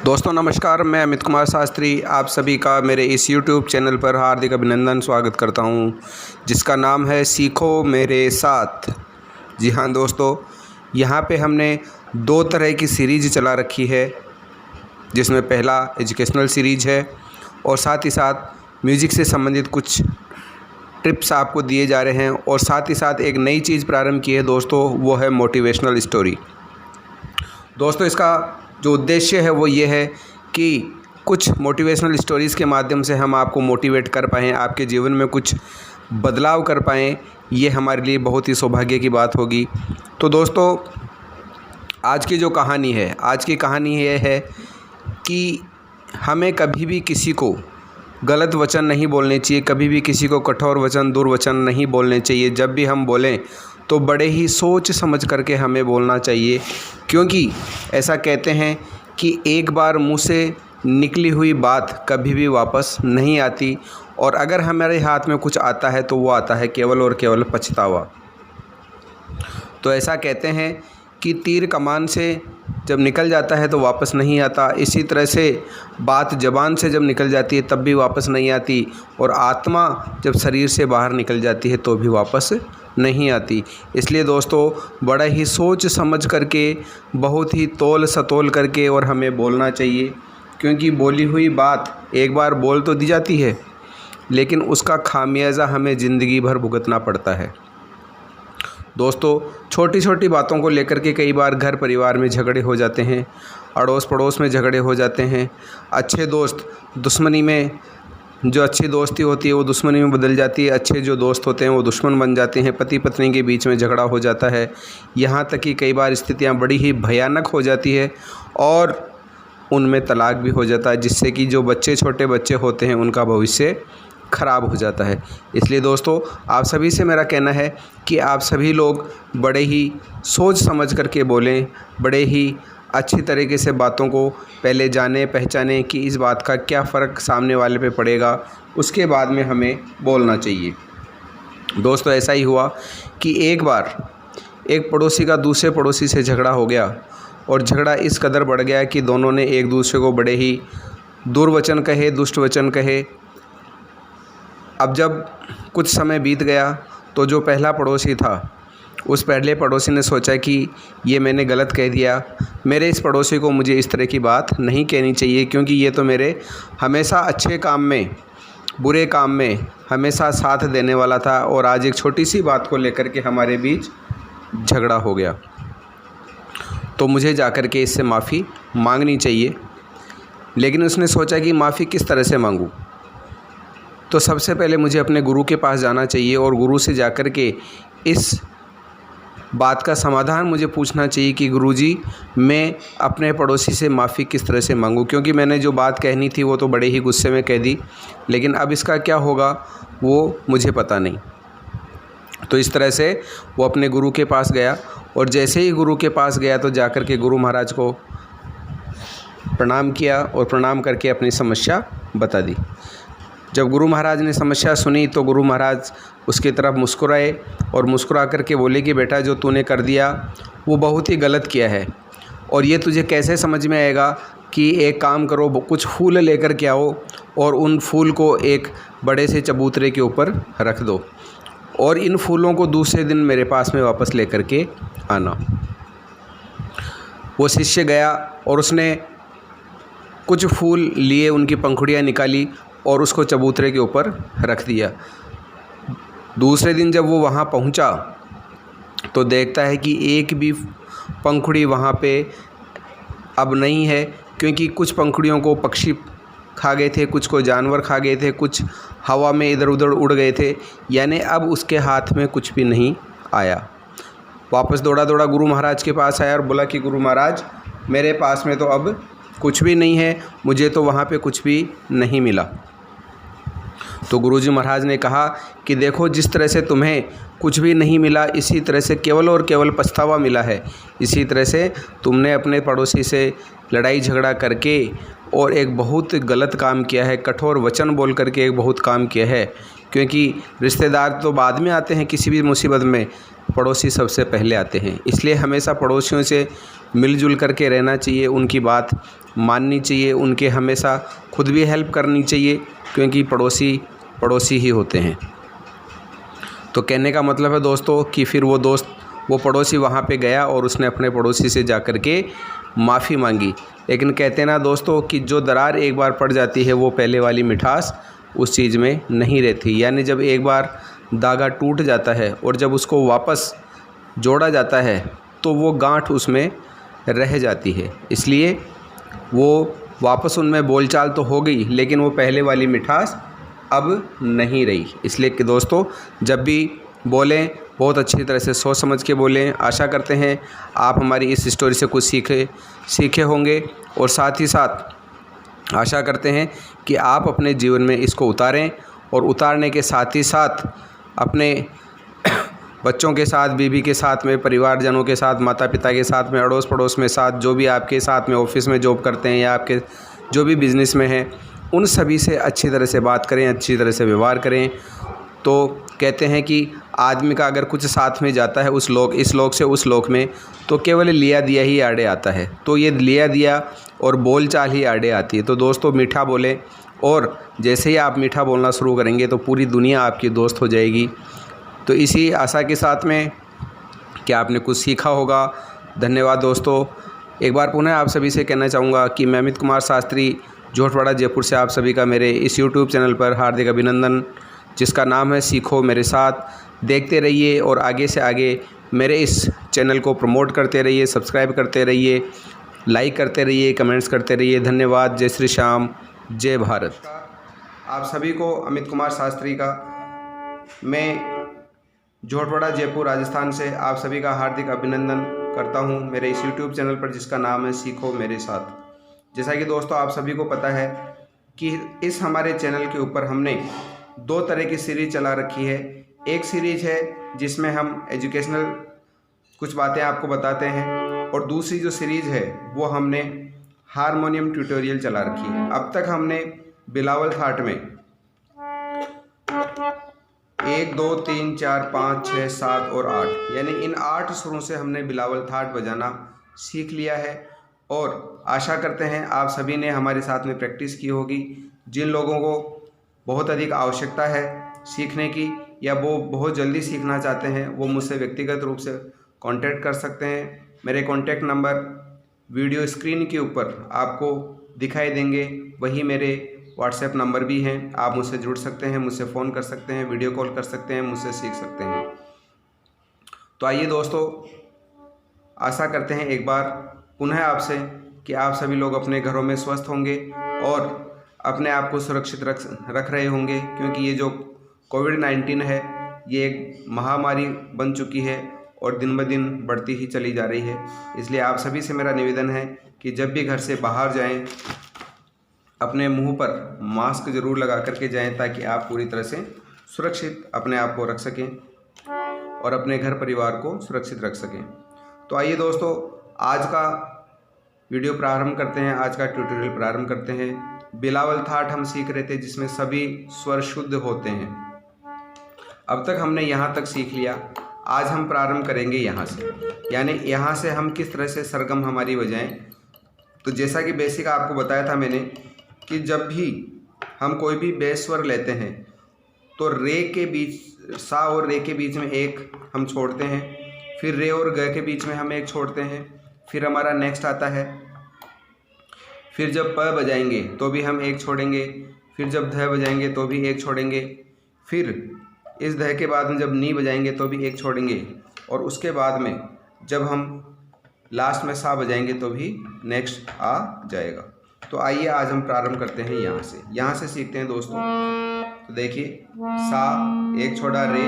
दोस्तों नमस्कार, मैं अमित कुमार शास्त्री आप सभी का मेरे इस YouTube चैनल पर हार्दिक अभिनंदन स्वागत करता हूं, जिसका नाम है सीखो मेरे साथ। जी हाँ दोस्तों, यहां पे हमने दो तरह की सीरीज़ चला रखी है, जिसमें पहला एजुकेशनल सीरीज़ है और साथ ही साथ म्यूज़िक से संबंधित कुछ टिप्स आपको दिए जा रहे हैं और साथ ही साथ एक नई चीज़ प्रारंभ की है दोस्तों, वो है मोटिवेशनल स्टोरी। दोस्तों इसका जो उद्देश्य है वो ये है कि कुछ मोटिवेशनल स्टोरीज़ के माध्यम से हम आपको मोटिवेट कर पाएँ, आपके जीवन में कुछ बदलाव कर पाएँ, ये हमारे लिए बहुत ही सौभाग्य की बात होगी। तो दोस्तों आज की जो कहानी है, आज की कहानी ये है कि हमें कभी भी किसी को गलत वचन नहीं बोलने चाहिए, कभी भी किसी को कठोर वचन, दुर्वचन नहीं बोलने चाहिए। जब भी हम बोलें तो बड़े ही सोच समझ करके हमें बोलना चाहिए, क्योंकि ऐसा कहते हैं कि एक बार मुंह से निकली हुई बात कभी भी वापस नहीं आती और अगर हमारे हाथ में कुछ आता है तो वो आता है केवल और केवल पछतावा। तो ऐसा कहते हैं कि तीर कमान से जब निकल जाता है तो वापस नहीं आता, इसी तरह से बात ज़बान से जब निकल जाती है तब भी वापस नहीं आती और आत्मा जब शरीर से बाहर निकल जाती है तो भी वापस नहीं आती। इसलिए दोस्तों बड़ा ही सोच समझ करके, बहुत ही तौल सतोल करके और हमें बोलना चाहिए, क्योंकि बोली हुई बात एक बार बोल तो दी जाती है लेकिन उसका खामियाजा हमें ज़िंदगी भर भुगतना पड़ता है। दोस्तों छोटी छोटी बातों को लेकर के कई बार घर परिवार में झगड़े हो जाते हैं, अड़ोस पड़ोस में झगड़े हो जाते हैं, अच्छे दोस्त दुश्मनी में, जो अच्छी दोस्ती होती है वो दुश्मनी में बदल जाती है, अच्छे जो दोस्त होते हैं वो दुश्मन बन जाते हैं, पति पत्नी के बीच में झगड़ा हो जाता है, यहाँ तक कि कई बार स्थितियाँ बड़ी ही भयानक हो जाती है और उनमें तलाक भी हो जाता है, जिससे कि जो बच्चे, छोटे बच्चे होते हैं उनका भविष्य ख़राब हो जाता है। इसलिए दोस्तों आप सभी से मेरा कहना है कि आप सभी लोग बड़े ही सोच समझ करके बोलें, बड़े ही अच्छी तरीके से बातों को पहले जाने पहचानें कि इस बात का क्या फ़र्क सामने वाले पे पड़ेगा, उसके बाद में हमें बोलना चाहिए। दोस्तों ऐसा ही हुआ कि एक बार एक पड़ोसी का दूसरे पड़ोसी से झगड़ा हो गया और झगड़ा इस कदर बढ़ गया कि दोनों ने एक दूसरे को बड़े ही दुर्वचन कहे, दुष्ट वचन कहे। अब जब कुछ समय बीत गया तो जो पहला पड़ोसी था, उस पहले पड़ोसी ने सोचा कि ये मैंने गलत कह दिया, मेरे इस पड़ोसी को मुझे इस तरह की बात नहीं कहनी चाहिए, क्योंकि ये तो मेरे हमेशा अच्छे काम में, बुरे काम में हमेशा साथ देने वाला था और आज एक छोटी सी बात को लेकर के हमारे बीच झगड़ा हो गया, तो मुझे जाकर के इससे माफ़ी मांगनी चाहिए। लेकिन उसने सोचा कि माफ़ी किस तरह से मांगूं, तो सबसे पहले मुझे अपने गुरु के पास जाना चाहिए और गुरु से जाकर के इस बात का समाधान मुझे पूछना चाहिए कि गुरुजी मैं अपने पड़ोसी से माफ़ी किस तरह से मांगूं, क्योंकि मैंने जो बात कहनी थी वो तो बड़े ही गुस्से में कह दी, लेकिन अब इसका क्या होगा वो मुझे पता नहीं। तो इस तरह से वो अपने गुरु के पास गया और जैसे ही गुरु के पास गया तो जाकर के गुरु महाराज को प्रणाम किया और प्रणाम करके अपनी समस्या बता दी। जब गुरु महाराज ने समस्या सुनी तो गुरु महाराज उसकी तरफ मुस्कुराए और मुस्कुरा करके बोले कि बेटा जो तूने कर दिया वो बहुत ही गलत किया है और ये तुझे कैसे समझ में आएगा कि एक काम करो, कुछ फूल लेकर के आओ और उन फूल को एक बड़े से चबूतरे के ऊपर रख दो और इन फूलों को दूसरे दिन मेरे पास में वापस लेकर के आना। वो शिष्य गया और उसने कुछ फूल लिए, उनकी पंखुड़ियाँ निकाली और उसको चबूतरे के ऊपर रख दिया। दूसरे दिन जब वो वहाँ पहुँचा तो देखता है कि एक भी पंखुड़ी वहाँ पे अब नहीं है, क्योंकि कुछ पंखुड़ियों को पक्षी खा गए थे, कुछ को जानवर खा गए थे, कुछ हवा में इधर उधर उड़ गए थे, यानी अब उसके हाथ में कुछ भी नहीं आया। वापस दौड़ा दौड़ा गुरु महाराज के पास आया और बोला कि गुरु महाराज मेरे पास में तो अब कुछ भी नहीं है, मुझे तो वहाँ पे कुछ भी नहीं मिला। तो गुरुजी महाराज ने कहा कि देखो जिस तरह से तुम्हें कुछ भी नहीं मिला, इसी तरह से केवल और केवल पछतावा मिला है। इसी तरह से तुमने अपने पड़ोसी से लड़ाई झगड़ा करके और एक बहुत गलत काम किया है, कठोर वचन बोल करके एक बहुत काम किया है, क्योंकि रिश्तेदार तो बाद में आते हैं किसी भी मुसीबत में, पड़ोसी सबसे पहले आते हैं। इसलिए हमेशा पड़ोसियों से मिलजुल करके रहना चाहिए, उनकी बात माननी चाहिए, उनके हमेशा खुद भी हेल्प करनी चाहिए, क्योंकि पड़ोसी पड़ोसी ही होते हैं। तो कहने का मतलब है दोस्तों कि फिर वो पड़ोसी वहाँ पे गया और उसने अपने पड़ोसी से जा कर के माफ़ी मांगी। लेकिन कहते हैं ना दोस्तों कि जो दरार एक बार पड़ जाती है वो पहले वाली मिठास उस चीज़ में नहीं रहती। यानी जब एक बार धागा टूट जाता है और जब उसको वापस जोड़ा जाता है तो वो गांठ उसमें रह जाती है। इसलिए वो वापस उनमें बोलचाल तो हो गई, लेकिन वो पहले वाली मिठास अब नहीं रही। इसलिए कि दोस्तों जब भी बोलें बहुत अच्छी तरह से सोच समझ के बोलें। आशा करते हैं आप हमारी इस स्टोरी से कुछ सीखे होंगे, और साथ ही साथ आशा करते हैं कि आप अपने जीवन में इसको उतारें, और उतारने के साथ ही साथ अपने बच्चों के साथ, बीवी के साथ में, परिवारजनों के साथ, माता पिता के साथ में, अड़ोस पड़ोस में साथ, जो भी आपके साथ में ऑफिस में जॉब करते हैं या आपके जो भी बिज़नेस में हैं, उन सभी से अच्छी तरह से बात करें, अच्छी तरह से व्यवहार करें। तो कहते हैं कि आदमी का अगर कुछ साथ में जाता है इस लोक से उस लोक में, तो केवल लिया दिया ही आड़े आता है। तो ये लिया दिया और बोल चाल ही आड़े आती है। तो दोस्तों मीठा बोलें, और जैसे ही आप मीठा बोलना शुरू करेंगे तो पूरी दुनिया आपकी दोस्त हो जाएगी। तो इसी आशा के साथ में कि आपने कुछ सीखा होगा। धन्यवाद दोस्तों। एक बार पुनः आप सभी से कहना चाहूँगा कि मैं अमित कुमार शास्त्री जोटवाड़ा जयपुर से आप सभी का मेरे इस यूट्यूब चैनल पर हार्दिक अभिनंदन, जिसका नाम है सीखो मेरे साथ। देखते रहिए और आगे से आगे मेरे इस चैनल को प्रमोट करते रहिए, सब्सक्राइब करते रहिए, लाइक करते रहिए, कमेंट्स करते रहिए। धन्यवाद। जय श्री श्याम, जय भारत। आप सभी को अमित कुमार शास्त्री का मैं जोटवाड़ा जयपुर राजस्थान से आप सभी का हार्दिक अभिनंदन करता हूं मेरे इस यूट्यूब चैनल पर, जिसका नाम है सीखो मेरे साथ। जैसा कि दोस्तों आप सभी को पता है कि इस हमारे चैनल के ऊपर हमने 2 तरह की सीरीज चला रखी है। एक सीरीज है जिसमें हम एजुकेशनल कुछ बातें आपको बताते हैं, और दूसरी जो सीरीज है वो हमने हारमोनियम ट्यूटोरियल चला रखी है। अब तक हमने बिलावल थाट में 1 2 3 4 5 6 7 और 8 यानी इन 8 सुरों से हमने बिलावल थाट बजाना सीख लिया है। और आशा करते हैं आप सभी ने हमारे साथ में प्रैक्टिस की होगी। जिन लोगों को बहुत अधिक आवश्यकता है सीखने की, या वो बहुत जल्दी सीखना चाहते हैं, वो मुझसे व्यक्तिगत रूप से कांटेक्ट कर सकते हैं। मेरे कांटेक्ट नंबर वीडियो स्क्रीन के ऊपर आपको दिखाई देंगे, वही मेरे व्हाट्सएप नंबर भी हैं। आप मुझसे जुड़ सकते हैं, मुझसे फ़ोन कर सकते हैं, वीडियो कॉल कर सकते हैं, मुझसे सीख सकते हैं। तो आइए दोस्तों, आशा करते हैं एक बार पुनः आपसे कि आप सभी लोग अपने घरों में स्वस्थ होंगे और अपने आप को सुरक्षित रख रहे होंगे, क्योंकि ये जो कोविड-19 है ये एक महामारी बन चुकी है और दिन ब दिन बढ़ती ही चली जा रही है। इसलिए आप सभी से मेरा निवेदन है कि जब भी घर से बाहर जाएं, अपने मुंह पर मास्क ज़रूर लगा करके जाएं, ताकि आप पूरी तरह से सुरक्षित अपने आप को रख सकें और अपने घर परिवार को सुरक्षित रख सकें। तो आइए दोस्तों, आज का वीडियो प्रारंभ करते हैं, आज का ट्यूटोरियल प्रारंभ करते हैं। बिलावल थाट हम सीख रहे थे जिसमें सभी स्वर शुद्ध होते हैं। अब तक हमने यहाँ तक सीख लिया। आज हम प्रारंभ करेंगे यहाँ से, यानी यहाँ से हम किस तरह से सरगम हमारी बजाएं। तो जैसा कि बेसिक आपको बताया था मैंने कि जब भी हम कोई भी बेस स्वर लेते हैं तो रे के बीच, सा और रे के बीच में एक हम छोड़ते हैं, फिर रे और ग के बीच में हम एक छोड़ते हैं, फिर हमारा नेक्स्ट आता है। फिर जब प बजाएंगे तो भी हम एक छोड़ेंगे, फिर जब ध बजाएंगे तो भी एक छोड़ेंगे, फिर इस ध के बाद में जब नी बजाएंगे तो भी एक छोड़ेंगे, और उसके बाद में जब हम लास्ट में सा बजाएंगे तो भी नेक्स्ट आ जाएगा। तो आइए आज हम प्रारंभ करते हैं यहाँ से सीखते हैं दोस्तों। तो देखिए, सा एक छोड़ा, रे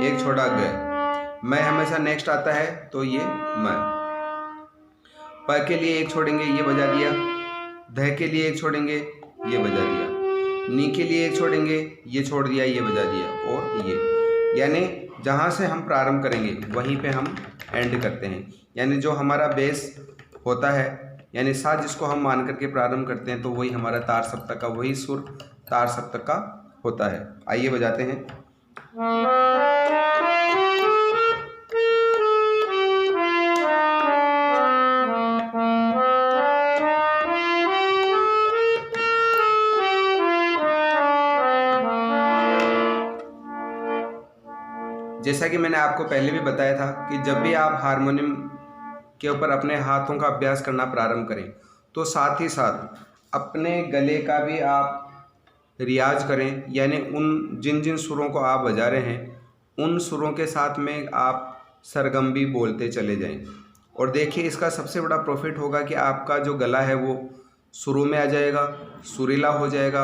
एक छोड़ा, ग। मैं हमेशा नेक्स्ट आता है तो ये मैं। प के लिए एक छोड़ेंगे, ये बजा दिया। ध के लिए एक छोड़ेंगे, ये बजा दिया। नी के लिए एक छोड़ेंगे, ये छोड़ दिया, ये बजा दिया, और ये। यानी जहाँ से हम प्रारंभ करेंगे वहीं पे हम एंड करते हैं। यानी जो हमारा बेस होता है, यानी सा जिसको हम मान करके प्रारंभ करते हैं, तो वही हमारा तार सप्तक का, वही सुर तार सप्तक का होता है। आइए बजाते हैं। जैसा कि मैंने आपको पहले भी बताया था कि जब भी आप हारमोनियम के ऊपर अपने हाथों का अभ्यास करना प्रारंभ करें तो साथ ही साथ अपने गले का भी आप रियाज करें, यानी उन जिन जिन सुरों को आप बजा रहे हैं उन सुरों के साथ में आप सरगम भी बोलते चले जाएं। और देखिए इसका सबसे बड़ा प्रॉफिट होगा कि आपका जो गला है वो सुरों में आ जाएगा, सुरीला हो जाएगा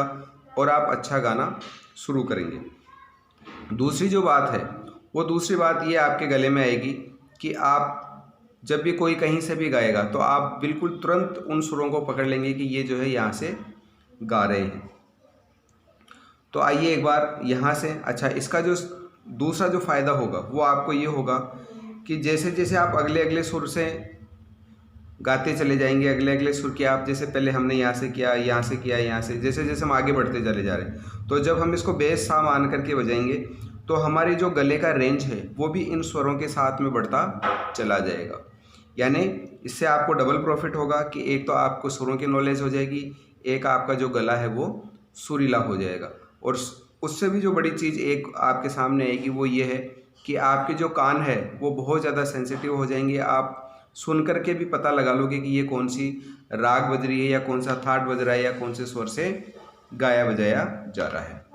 और आप अच्छा गाना शुरू करेंगे। दूसरी जो बात है वो दूसरी बात ये आपके गले में आएगी कि आप जब भी कोई कहीं से भी गाएगा तो आप बिल्कुल तुरंत उन सुरों को पकड़ लेंगे कि ये जो है यहाँ से गा रहे हैं। तो आइए एक बार यहाँ से, अच्छा इसका जो दूसरा जो फ़ायदा होगा वो आपको ये होगा कि जैसे जैसे आप अगले अगले सुर से गाते चले जाएंगे, अगले अगले सुर के आप जैसे पहले हमने यहाँ से किया, यहाँ से किया, यहाँ से, जैसे जैसे हम आगे बढ़ते चले जा रहे हैं तो जब हम इसको बेस सा मान करके बजाएंगे तो हमारे जो गले का रेंज है वो भी इन स्वरों के साथ में बढ़ता चला जाएगा। यानी इससे आपको डबल प्रॉफिट होगा कि एक तो आपको सुरों की नॉलेज हो जाएगी, एक आपका जो गला है वो सुरीला हो जाएगा। और उससे भी जो बड़ी चीज़ एक आपके सामने आएगी वो ये है कि आपके जो कान है वो बहुत ज़्यादा सेंसिटिव हो जाएंगे। आप सुन कर के भी पता लगा लोगे कि ये कौन सी राग बज रही है या कौन सा थाट बज रहा है या कौन से स्वर से गाया बजाया जा रहा है।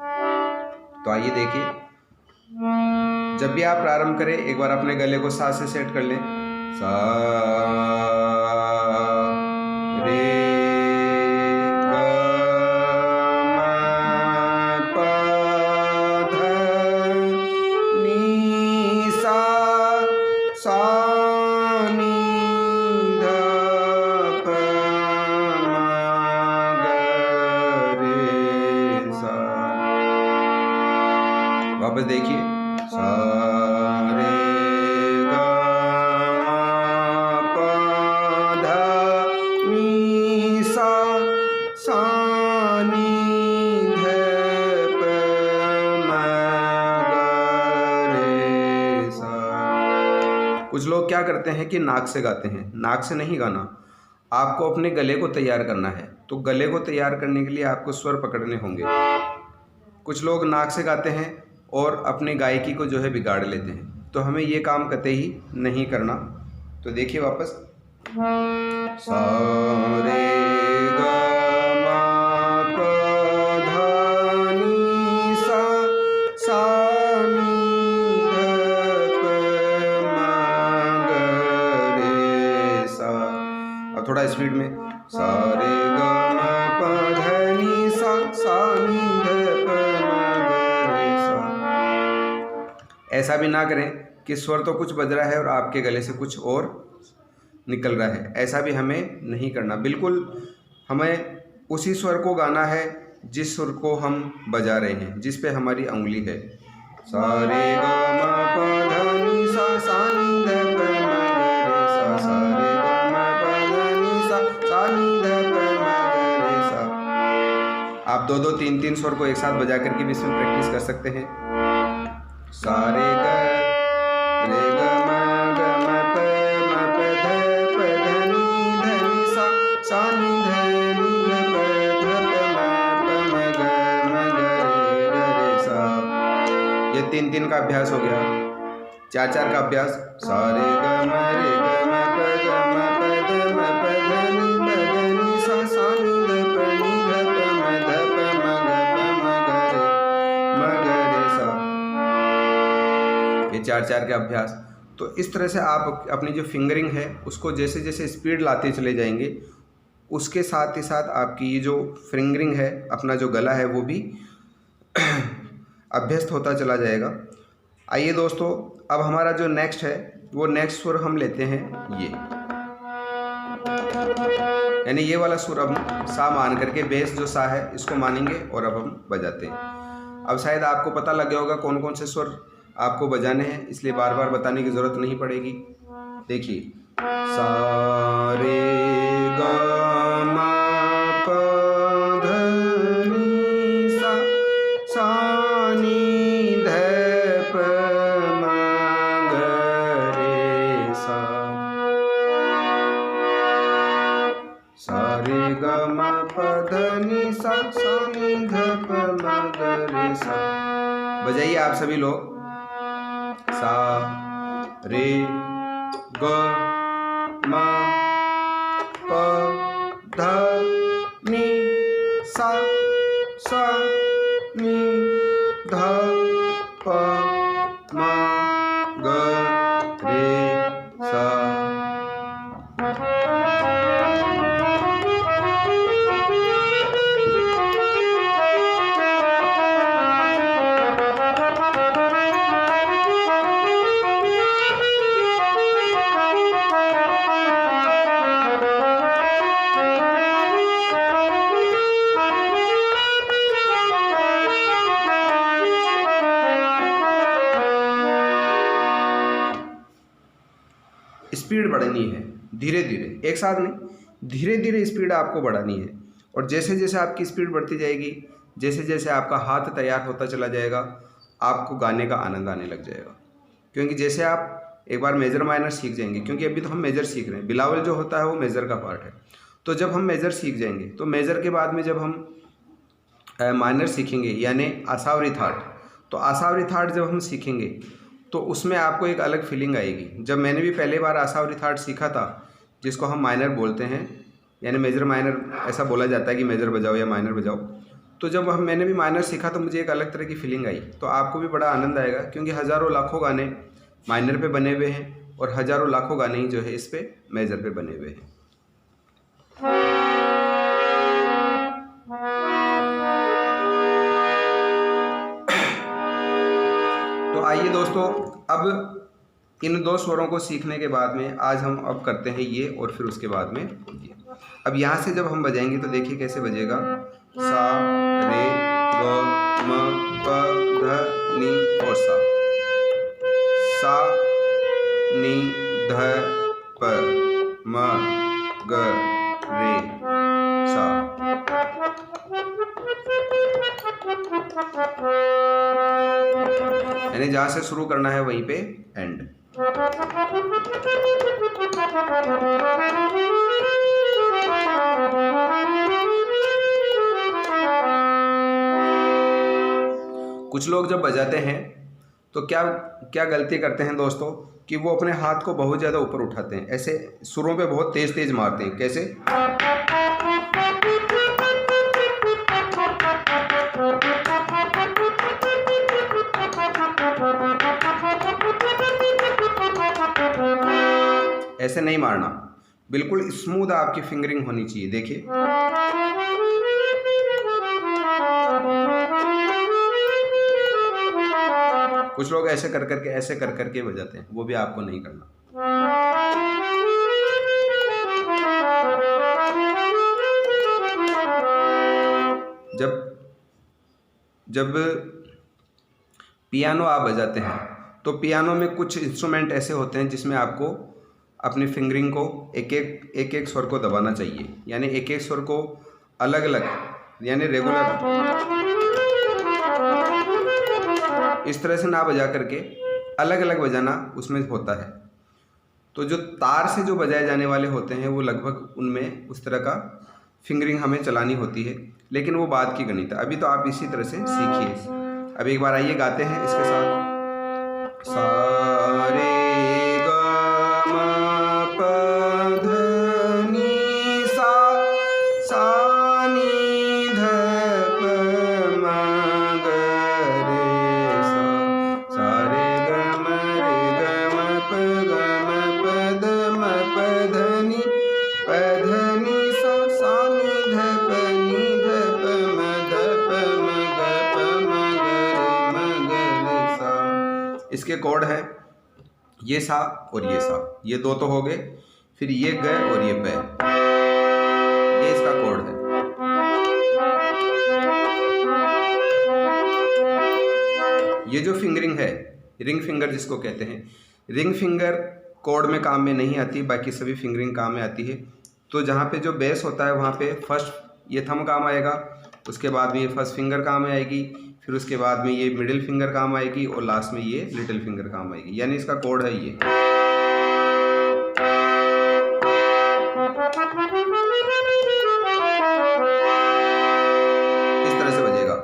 तो आइए देखिए, जब भी आप प्रारंभ करें एक बार अपने गले को सा से सेट कर लें। सा रे ग म प ध नी सा सा नी ध प म ग रे सा। वापस देखिए, सा रे ग म प ध नी सा सा नी ध प म ग रे सा। कुछ लोग क्या करते हैं कि नाक से गाते हैं। नाक से नहीं गाना, आपको अपने गले को तैयार करना है। तो गले को तैयार करने के लिए आपको स्वर पकड़ने होंगे। कुछ लोग नाक से गाते हैं और अपनी गायकी को जो है बिगाड़ लेते हैं, तो हमें ये काम कतई ही नहीं करना। तो देखिए वापस, सा रे ग म प ध नी सा नी ध प म ग रे सा। अब थोड़ा स्पीड में, सा रे ग म प ध नी सा नी ध प म ग रे सा। ऐसा भी ना करें कि स्वर तो कुछ बज रहा है और आपके गले से कुछ और निकल रहा है, ऐसा भी हमें नहीं करना। बिल्कुल हमें उसी स्वर को गाना है जिस सुर को हम बजा रहे हैं, जिस पे हमारी उंगली है। सा रे ग म प ध नी सा नी ध प म ग रे सा। सा रे ग म प ध नी सा नी ध प म ग रे सा। आप दो दो तीन तीन स्वर को एक साथ बजा करके भी इसमें प्रैक्टिस कर सकते हैं। सा रे ग रे ग म प ध नी सा नी ध प ध प म ग रे सा। ये तीन तीन का अभ्यास हो गया। चार चार का अभ्यास, सा रे ग म प ध म प ध नी सा नी ध प म ध प म ग रे सा। ये चार चार के अभ्यास। तो इस तरह से आप अपनी जो फिंगरिंग है उसको जैसे जैसे स्पीड लाते चले जाएंगे, उसके साथ ही साथ आपकी ये जो फिंगरिंग है, अपना जो गला है वो भी अभ्यस्त होता चला जाएगा। आइए दोस्तों, अब हमारा जो नेक्स्ट है वो नेक्स्ट सुर हम लेते हैं ये, यानी ये वाला सुर अब सा मान करके बेस जो सा है इसको मानेंगे और अब हम बजाते हैं। अब शायद आपको पता लग गया होगा कौन कौन से सुर आपको बजाने हैं, इसलिए बार बार बताने की ज़रूरत नहीं पड़ेगी। देखिए, सा रे ग म प ध नी सा नी ध प म ग रे सा। सा रे ग म प ध नी सा नी ध प म ग रे सा। बजाइए आप सभी लोग, सा रे ग म प ध नि सा नि ध प म ग रे सा। स्पीड बढ़नी है धीरे धीरे, एक साथ नहीं, धीरे धीरे स्पीड आपको बढ़ानी है। और जैसे जैसे आपकी स्पीड बढ़ती जाएगी, जैसे जैसे आपका हाथ तैयार होता चला जाएगा, आपको गाने का आनंद आने लग जाएगा। क्योंकि जैसे आप एक बार मेजर माइनर सीख जाएंगे, क्योंकि अभी तो हम मेजर सीख रहे हैं, बिलावल जो होता है वो मेजर का पार्ट है। तो जब हम मेजर सीख जाएंगे तो मेजर के बाद में जब हम माइनर सीखेंगे यानी आसावरी थाट, तो आसावरी थाट जब हम सीखेंगे तो उसमें आपको एक अलग फीलिंग आएगी। जब मैंने भी पहली बार आसावरी थाट सीखा था, जिसको हम माइनर बोलते हैं, यानी मेजर माइनर ऐसा बोला जाता है कि मेजर बजाओ या माइनर बजाओ, तो जब मैंने भी माइनर सीखा तो मुझे एक अलग तरह की फीलिंग आई। तो आपको भी बड़ा आनंद आएगा, क्योंकि हज़ारों लाखों गाने माइनर पे बने हुए हैं और हज़ारों लाखों गाने ही जो है इस पे मेजर पे बने हुए हैं। तो आइए दोस्तों, अब इन दो स्वरों को सीखने के बाद में आज हम अब करते हैं ये, और फिर उसके बाद में ये। अब यहाँ से जब हम बजाएंगे तो देखिए कैसे बजेगा। सा रे ग म प ध नि और सा नि ध प म ग रे सा। यानी जहाँ से शुरू करना है वहीं पे एंड। कुछ लोग जब बजाते हैं तो क्या क्या गलती करते हैं दोस्तों, कि वो अपने हाथ को बहुत ज़्यादा ऊपर उठाते हैं, ऐसे सुरों पे बहुत तेज तेज मारते हैं। कैसे? ऐसे नहीं मारना, बिल्कुल स्मूथ आपकी फिंगरिंग होनी चाहिए। देखिए, कुछ लोग ऐसे कर करके ऐसे कर करके बजाते हैं, वो भी आपको नहीं करना। जब पियानो आप बजाते हैं तो पियानो में कुछ इंस्ट्रूमेंट ऐसे होते हैं जिसमें आपको अपनी फिंगरिंग को एक एक स्वर को दबाना चाहिए, यानी एक एक स्वर को अलग अलग, यानी रेगुलर इस तरह से ना बजा करके अलग अलग बजाना उसमें होता है। तो जो तार से जो बजाए जाने वाले होते हैं वो लगभग उनमें उस तरह का फिंगरिंग हमें चलानी होती है, लेकिन वो बाद की गणित है। अभी तो आप इसी तरह से सीखिए। अब एक बार आइए गाते हैं इसके साथ। सा रे ग म प ध नि सा नि ध प म ग रे सा रे ग म प द म प ध नि सा नि ध प म ध प म ग प म ग रे सा। इसके कॉर्ड हैं ये सा और ये सा, ये दो तो हो गए, फिर ये ग और ये प, ये इसका कॉर्ड है। ये जो फिंगरिंग है, रिंग फिंगर जिसको कहते हैं, रिंग फिंगर कॉर्ड में काम में नहीं आती, बाकी सभी फिंगरिंग काम में आती है। तो जहाँ पे जो बेस होता है वहाँ पे फर्स्ट ये थंब काम आएगा, उसके बाद में ये फर्स्ट फिंगर काम में आएगी, फिर उसके बाद में ये मिडिल फिंगर काम आएगी और लास्ट में ये लिटिल फिंगर काम आएगी, यानी इसका कोड है ये। इस तरह से बजेगा।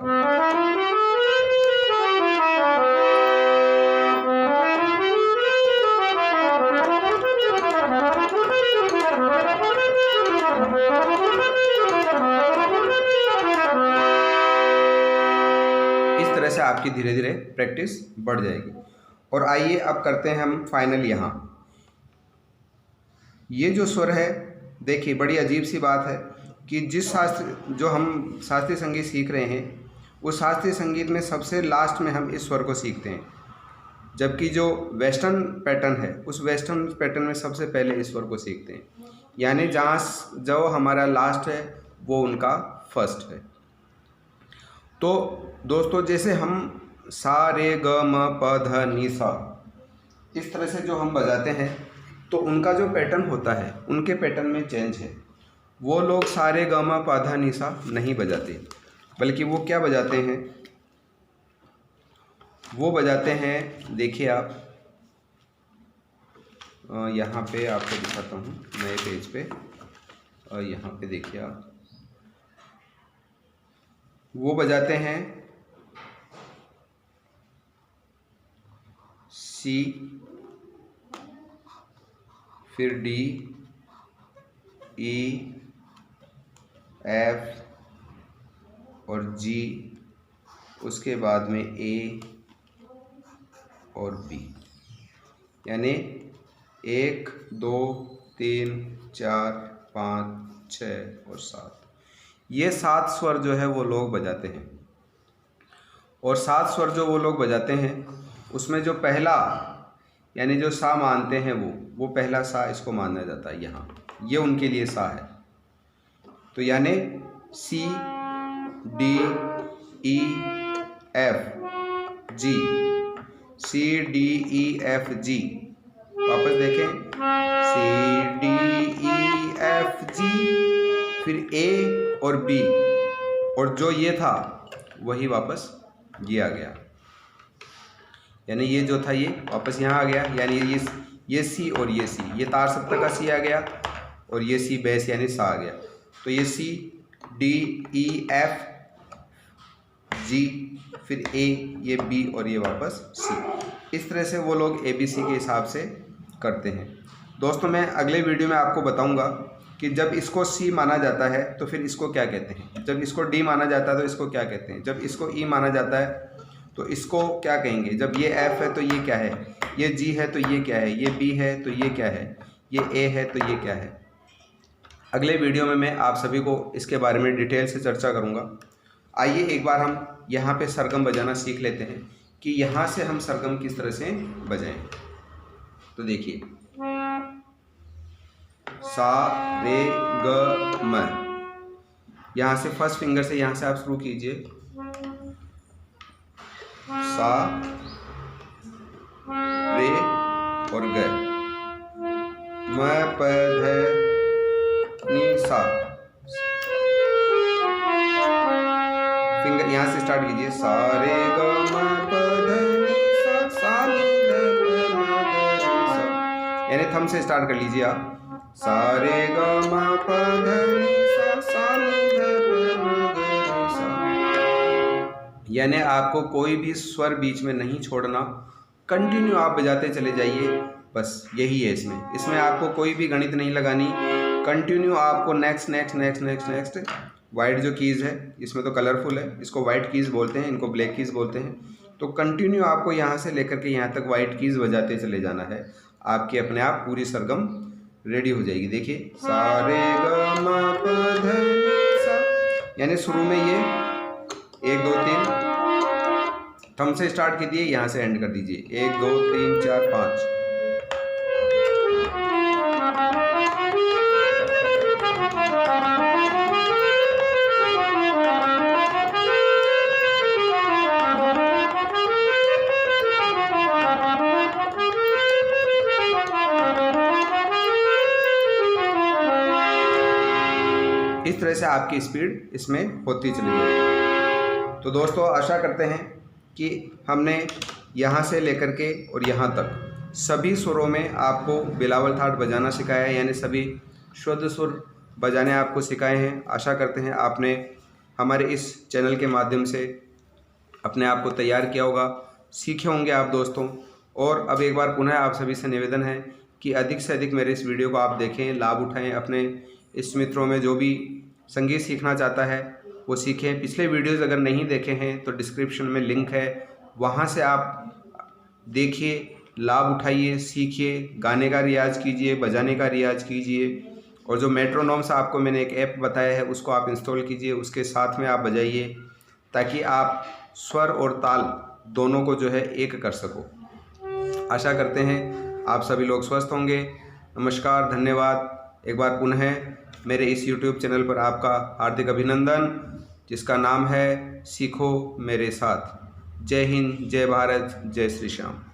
आपकी धीरे धीरे प्रैक्टिस बढ़ जाएगी। और आइए अब करते हैं हम फाइनल। यहाँ ये जो स्वर है, देखिए बड़ी अजीब सी बात है कि जो हम शास्त्रीय संगीत सीख रहे हैं, उस शास्त्रीय संगीत में सबसे लास्ट में हम इस स्वर को सीखते हैं, जबकि जो वेस्टर्न पैटर्न है उस वेस्टर्न पैटर्न में सबसे पहले इस स्वर को सीखते हैं। यानी जहाँ जो हमारा लास्ट है वो उनका फर्स्ट है। तो दोस्तों जैसे हम सा रे ग म प ध नि सा इस तरह से जो हम बजाते हैं, तो उनका जो पैटर्न होता है उनके पैटर्न में चेंज है। वो लोग सा रे ग म प ध नि सा नहीं बजाते, बल्कि वो क्या बजाते हैं, वो बजाते हैं, देखिए आप यहाँ पे आपको दिखाता हूँ नए पेज पे, और यहाँ पे देखिए आप, वो बजाते हैं सी, फिर डी, ई, एफ और जी, उसके बाद में ए और बी। यानी 1 2 3 4 5 6 और 7, ये 7 स्वर जो है वो लोग बजाते हैं। और 7 स्वर जो वो लोग बजाते हैं उसमें जो पहला यानी जो सा मानते हैं वो पहला सा इसको माना जाता है। यहाँ ये उनके लिए सा है। तो यानी C D E F G, C D E F G, वापस देखें, सी डी ई एफ जी, फिर ए और बी, और जो ये था वही वापस ये आ गया। यानी ये जो था ये वापस यहाँ आ गया। यानी ये सी और ये सी, ये तार सप्तक का सी आ गया, और ये सी बेस यानी सा आ गया। तो ये सी डी ई एफ जी, फिर ए, ये बी और ये वापस सी। इस तरह से वो लोग ए बी सी के हिसाब से करते हैं। दोस्तों मैं अगले वीडियो में आपको बताऊंगा कि जब इसको सी माना जाता है तो फिर इसको क्या कहते हैं, जब इसको डी माना जाता है तो इसको क्या कहते हैं, जब इसको ई माना जाता है तो इसको क्या कहेंगे, जब ये एफ है तो ये क्या है, ये जी है तो ये क्या है, ये बी है तो ये क्या है, ये ए है तो ये क्या है। अगले वीडियो में मैं आप सभी को इसके बारे में डिटेल से चर्चा करूँगा। आइए एक बार हम यहाँ पे सरगम बजाना सीख लेते हैं कि यहाँ से हम सरगम किस तरह से बजाएं। तो देखिए, सा रे ग म, यहाँ से फर्स्ट फिंगर से यहाँ से आप शुरू कीजिए, सा रे और ग, म प ध नि सा, फिंगर यहाँ से स्टार्ट कीजिए, सा रे ग म प ध नि सा, सा नि ध प म ग रे सा। यानी थंब से स्टार्ट कर लीजिए आप, सा रे ग म प ध नि सा, सा नि ध प म ग रे सा। यानी आपको कोई भी स्वर बीच में नहीं छोड़ना, कंटिन्यू आप बजाते चले जाइए, बस यही है इसमें आपको कोई भी गणित नहीं लगानी, कंटिन्यू आपको next next next next next. White जो कीज़ है इसमें तो कलरफुल है, इसको वाइट कीज़ बोलते हैं, इनको ब्लैक कीज़ बोलते हैं। तो कंटिन्यू आपको यहाँ से लेकर के यहाँ तक वाइट कीज़ बजाते चले जाना है, आपकी अपने आप पूरी सरगम रेडी हो जाएगी। देखिए, सा रे ग म प ध नि सा, यानी शुरू में ये 1 2 3 थंब से स्टार्ट कीजिए, यहाँ से एंड कर दीजिए, 1 2 3 4 5। इस तरह से आपकी स्पीड इसमें होती चली जाएगी। तो दोस्तों आशा करते हैं कि हमने यहाँ से लेकर के और यहाँ तक सभी सुरों में आपको बिलावल थाट बजाना सिखाया है, यानी सभी शुद्ध सुर बजाने आपको सिखाए हैं। आशा करते हैं आपने हमारे इस चैनल के माध्यम से अपने आप को तैयार किया होगा, सीखे होंगे आप दोस्तों। और अब एक बार पुनः आप सभी से निवेदन है कि अधिक से अधिक मेरे इस वीडियो को आप देखें, लाभ उठाएं। अपने इस मित्रों में जो भी संगीत सीखना चाहता है वो सीखें। पिछले वीडियोज़ अगर नहीं देखे हैं तो डिस्क्रिप्शन में लिंक है, वहाँ से आप देखिए, लाभ उठाइए, सीखिए, गाने का रियाज़ कीजिए, बजाने का रियाज़ कीजिए। और जो मेट्रोनॉम्स आपको मैंने एक ऐप बताया है उसको आप इंस्टॉल कीजिए, उसके साथ में आप बजाइए, ताकि आप स्वर और ताल दोनों को जो है एक कर सको। आशा करते हैं आप सभी लोग स्वस्थ होंगे। नमस्कार, धन्यवाद। एक बार पुनः मेरे इस YouTube चैनल पर आपका हार्दिक अभिनंदन, जिसका नाम है सीखो मेरे साथ। जय हिंद, जय भारत, जय श्री श्याम।